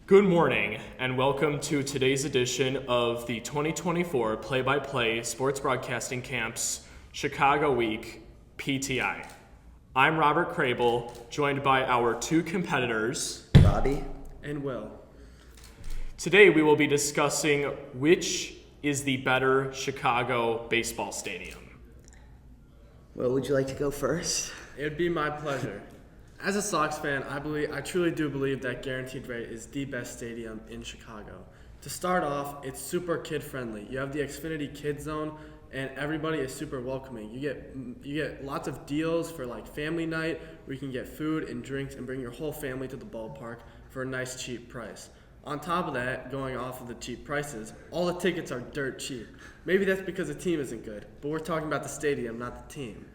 Good morning, and welcome to today's edition of the 2024 Play-by-Play Sports Broadcasting Camp's Chicago Week PTI. I'm Robert Crable, joined by our two competitors, Robbie and Will. Today we will be discussing which is the better Chicago baseball stadium. Will, would you like to go first? It would be my pleasure. As a Sox fan, I truly do believe that Guaranteed Rate is the best stadium in Chicago. To start off, it's super kid-friendly. You have the Xfinity Kids Zone, and everybody is super welcoming. You get lots of deals for like family night, where you can get food and drinks and bring your whole family to the ballpark for a nice cheap price. On top of that, going off of the cheap prices, all the tickets are dirt cheap. Maybe that's because the team isn't good, but we're talking about the stadium, not the team.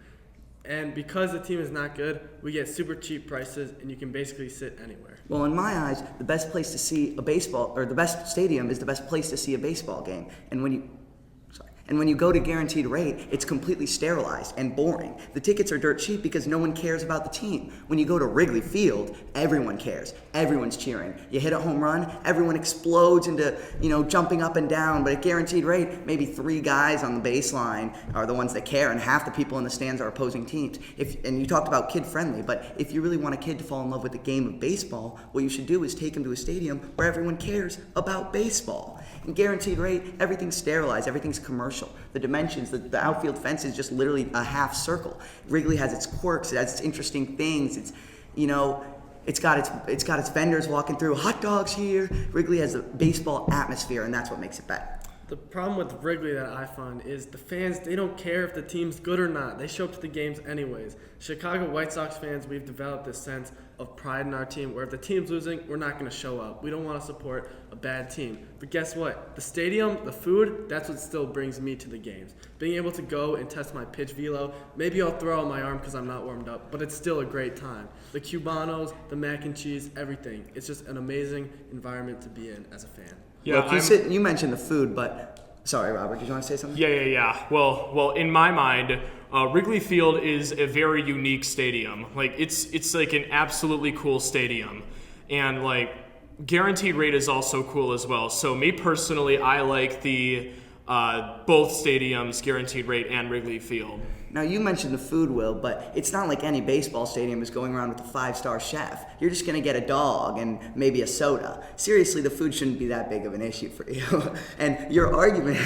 And because the team is not good, we get super cheap prices, and you can basically sit anywhere. Well, in my eyes, the best place to see a baseball, or the best stadium is the best place to see a baseball game. And when you go to Guaranteed Rate, it's completely sterilized and boring. The tickets are dirt cheap because no one cares about the team. When you go to Wrigley Field, everyone cares. Everyone's cheering. You hit a home run, everyone explodes into, jumping up and down. But at Guaranteed Rate, maybe three guys on the baseline are the ones that care, and half the people in the stands are opposing teams. And you talked about kid-friendly, but if you really want a kid to fall in love with the game of baseball, what you should do is take him to a stadium where everyone cares about baseball. In Guaranteed Rate, everything's sterilized, everything's commercial. The dimensions, the outfield fence is just literally a half circle. Wrigley has its quirks, it has its interesting things. It's got its vendors walking through, hot dogs here. Wrigley has a baseball atmosphere, and that's what makes it better. The problem with Wrigley that I find is the fans, they don't care if the team's good or not. They show up to the games anyways. Chicago White Sox fans, we've developed this sense of pride in our team where if the team's losing, we're not going to show up. We don't want to support a bad team. But guess what? The stadium, the food, that's what still brings me to the games. Being able to go and test my pitch velo, maybe I'll throw on my arm because I'm not warmed up, but it's still a great time. The Cubanos, the mac and cheese, everything. It's just an amazing environment to be in as a fan. Yeah, look, you mentioned the food, but sorry, Robert, did you want to say something? Yeah. Well, in my mind, Wrigley Field is a very unique stadium. Like it's like an absolutely cool stadium, and like Guaranteed Rate is also cool as well. So me personally, I like the both stadiums, Guaranteed Rate and Wrigley Field. Now, you mentioned the food, Will, but it's not like any baseball stadium is going around with a 5-star chef. You're just going to get a dog and maybe a soda. Seriously, the food shouldn't be that big of an issue for you. And your argument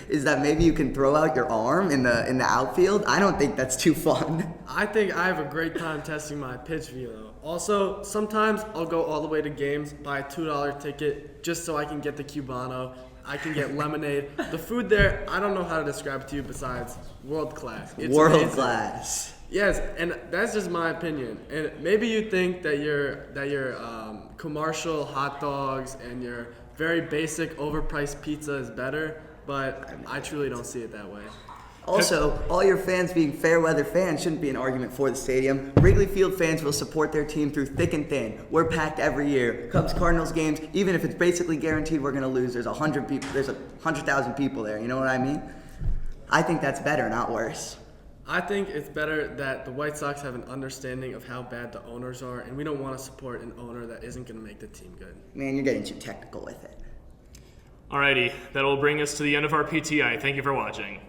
is that maybe you can throw out your arm in the outfield? I don't think that's too fun. I think I have a great time testing my pitch velo. Also, sometimes I'll go all the way to games, buy a $2 ticket just so I can get the Cubano. I can get lemonade. The food there, I don't know how to describe it to you besides world class. It's world amazing. class. Yes, and that's just my opinion. And maybe you think that your commercial hot dogs and your very basic overpriced pizza is better, but I truly don't see it that way. Also, all your fans being fair weather fans shouldn't be an argument for the stadium. Wrigley Field fans will support their team through thick and thin. We're packed every year. Cubs-Cardinals games, even if it's basically guaranteed we're going to lose, there's 100,000 people there. You know what I mean? I think that's better, not worse. I think it's better that the White Sox have an understanding of how bad the owners are, and we don't want to support an owner that isn't going to make the team good. Man, you're getting too technical with it. Alrighty, that will bring us to the end of our PTI. Thank you for watching.